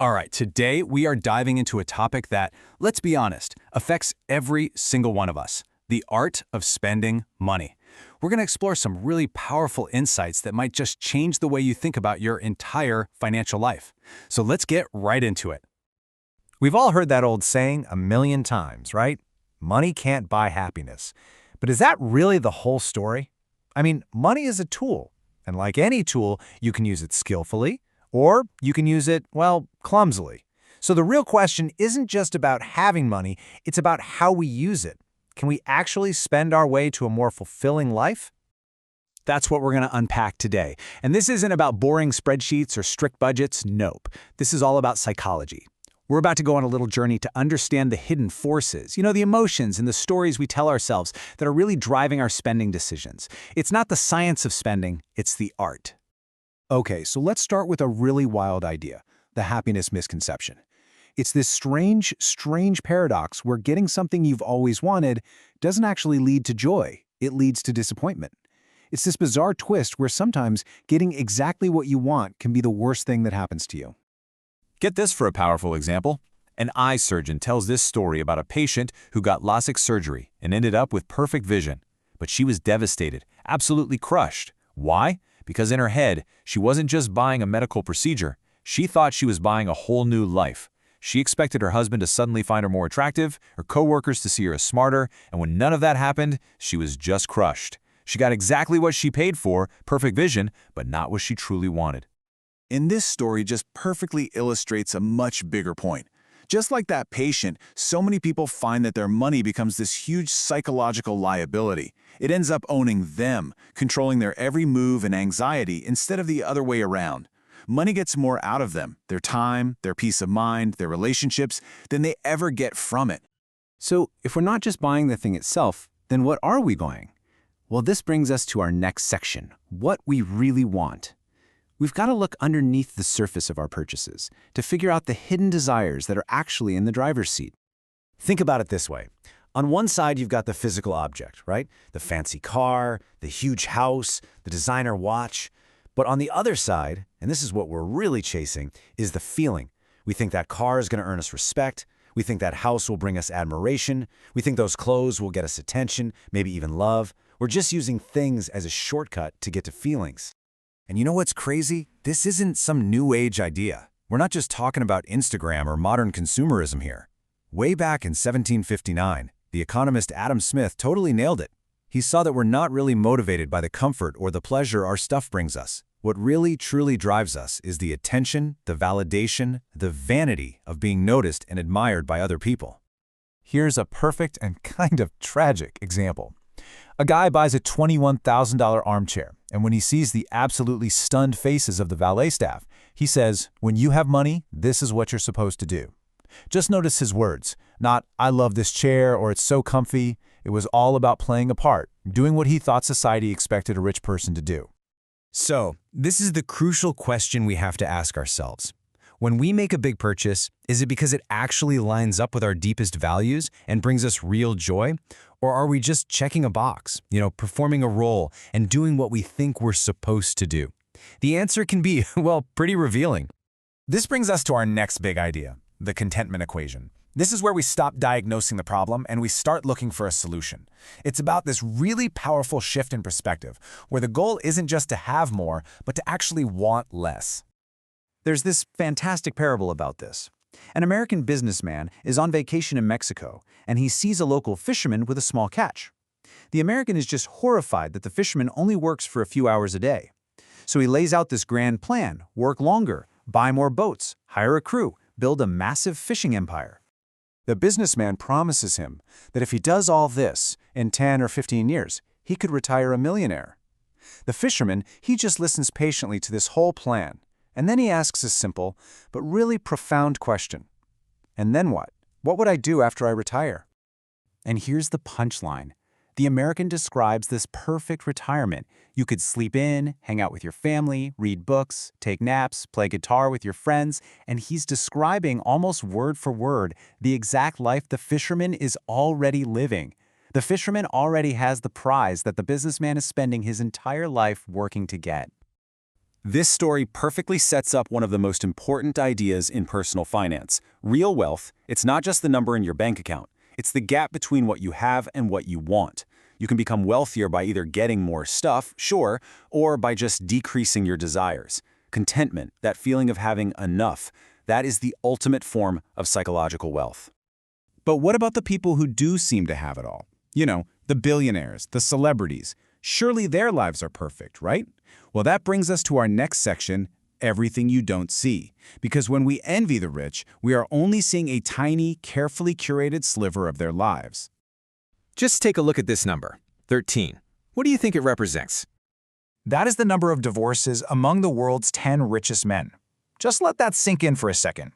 All right, today we are diving into a topic that, let's be honest, affects every single one of us: the art of spending money. We're going to explore some really powerful insights that might just change the way you think about your entire financial life. So let's get right into it. We've all heard that old saying a million times, right? Money can't buy happiness. But is that really the whole story? I mean, money is a tool, and like any tool, you can use it skillfully, or you can use it, well, clumsily. So the real question isn't just about having money, it's about how we use it. Can we actually spend our way to a more fulfilling life? That's what we're going to unpack today. And this isn't about boring spreadsheets or strict budgets, nope. This is all about psychology. We're about to go on a little journey to understand the hidden forces, the emotions and the stories we tell ourselves that are really driving our spending decisions. It's not the science of spending, it's the art. Okay, so let's start with a really wild idea, the happiness misconception. It's this strange paradox where getting something you've always wanted doesn't actually lead to joy, it leads to disappointment. It's this bizarre twist where sometimes getting exactly what you want can be the worst thing that happens to you. Get this for a powerful example. An eye surgeon tells this story about a patient who got LASIK surgery and ended up with perfect vision. But she was devastated, absolutely crushed. Why? Because in her head, she wasn't just buying a medical procedure. She thought she was buying a whole new life. She expected her husband to suddenly find her more attractive, her coworkers to see her as smarter, and when none of that happened, she was just crushed. She got exactly what she paid for, perfect vision, but not what she truly wanted. In this story just perfectly illustrates a much bigger point. Just like that patient, so many people find that their money becomes this huge psychological liability. It ends up owning them, controlling their every move and anxiety instead of the other way around. Money gets more out of them, their time, their peace of mind, their relationships, than they ever get from it. So if we're not just buying the thing itself, then what are we buying? Well, this brings us to our next section, what we really want. We've got to look underneath the surface of our purchases to figure out the hidden desires that are actually in the driver's seat. Think about it this way. On one side, you've got the physical object, right? The fancy car, the huge house, the designer watch. But on the other side, and this is what we're really chasing, is the feeling. We think that car is going to earn us respect. We think that house will bring us admiration. We think those clothes will get us attention, maybe even love. We're just using things as a shortcut to get to feelings. And you know what's crazy? This isn't some new age idea. We're not just talking about Instagram or modern consumerism here. Way back in 1759, the economist Adam Smith totally nailed it. He saw that we're not really motivated by the comfort or the pleasure our stuff brings us. What really, truly drives us is the attention, the validation, the vanity of being noticed and admired by other people. Here's a perfect and kind of tragic example. A guy buys a $21,000 armchair, and when he sees the absolutely stunned faces of the valet staff, he says, "When you have money, this is what you're supposed to do." Just notice his words, not "I love this chair" or "it's so comfy." It was all about playing a part, doing what he thought society expected a rich person to do. So, this is the crucial question we have to ask ourselves. When we make a big purchase, is it because it actually lines up with our deepest values and brings us real joy? Or are we just checking a box, performing a role and doing what we think we're supposed to do? The answer can be, well, pretty revealing. This brings us to our next big idea, the contentment equation. This is where we stop diagnosing the problem and we start looking for a solution. It's about this really powerful shift in perspective, where the goal isn't just to have more, but to actually want less. There's this fantastic parable about this. An American businessman is on vacation in Mexico, and he sees a local fisherman with a small catch. The American is just horrified that the fisherman only works for a few hours a day. So he lays out this grand plan: work longer, buy more boats, hire a crew, build a massive fishing empire. The businessman promises him that if he does all this, in 10 or 15 years, he could retire a millionaire. The fisherman, he just listens patiently to this whole plan. And then he asks a simple, but really profound question. And then what? What would I do after I retire? And here's the punchline. The American describes this perfect retirement. You could sleep in, hang out with your family, read books, take naps, play guitar with your friends, and he's describing almost word for word the exact life the fisherman is already living. The fisherman already has the prize that the businessman is spending his entire life working to get. This story perfectly sets up one of the most important ideas in personal finance. Real wealth, it's not just the number in your bank account. It's the gap between what you have and what you want. You can become wealthier by either getting more stuff, sure, or by just decreasing your desires. Contentment, that feeling of having enough, that is the ultimate form of psychological wealth. But what about the people who do seem to have it all? You know, the billionaires, the celebrities. Surely their lives are perfect, right? Well, that brings us to our next section, everything you don't see. Because when we envy the rich, we are only seeing a tiny, carefully curated sliver of their lives. Just take a look at this number, 13. What do you think it represents? That is the number of divorces among the world's 10 richest men. Just let that sink in for a second.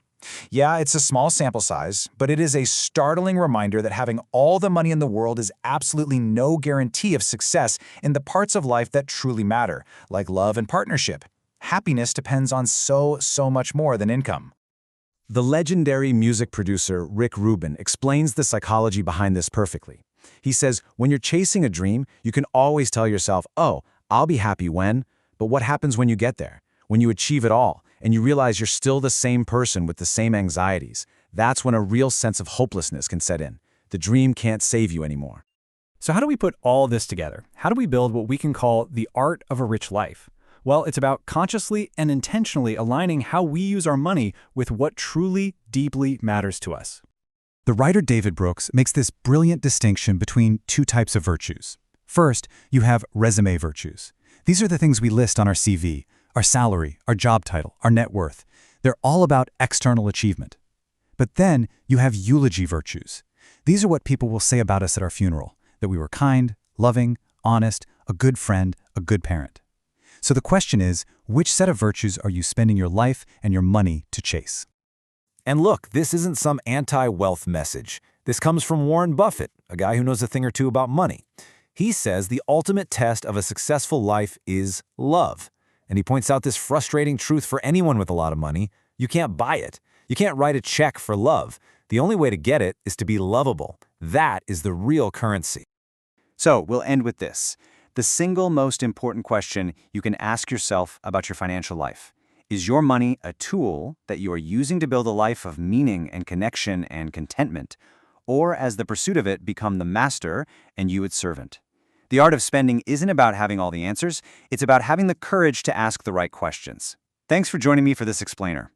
Yeah, it's a small sample size, but it is a startling reminder that having all the money in the world is absolutely no guarantee of success in the parts of life that truly matter, like love and partnership. Happiness depends on so much more than income. The legendary music producer Rick Rubin explains the psychology behind this perfectly. He says, when you're chasing a dream, you can always tell yourself, oh, I'll be happy when, but what happens when you get there? When you achieve it all, and you realize you're still the same person with the same anxieties, that's when a real sense of hopelessness can set in. The dream can't save you anymore. So how do we put all this together? How do we build what we can call the art of a rich life? Well, it's about consciously and intentionally aligning how we use our money with what truly, deeply matters to us. The writer David Brooks makes this brilliant distinction between two types of virtues. First, you have resume virtues. These are the things we list on our CV, our salary, our job title, our net worth. They're all about external achievement. But then you have eulogy virtues. These are what people will say about us at our funeral, that we were kind, loving, honest, a good friend, a good parent. So the question is, which set of virtues are you spending your life and your money to chase? And look, this isn't some anti-wealth message. This comes from Warren Buffett, a guy who knows a thing or two about money. He says the ultimate test of a successful life is love. And he points out this frustrating truth for anyone with a lot of money. You can't buy it. You can't write a check for love. The only way to get it is to be lovable. That is the real currency. So, we'll end with this. The single most important question you can ask yourself about your financial life. Is your money a tool that you are using to build a life of meaning and connection and contentment? Or has the pursuit of it become the master and you its servant? The art of spending isn't about having all the answers, it's about having the courage to ask the right questions. Thanks for joining me for this explainer.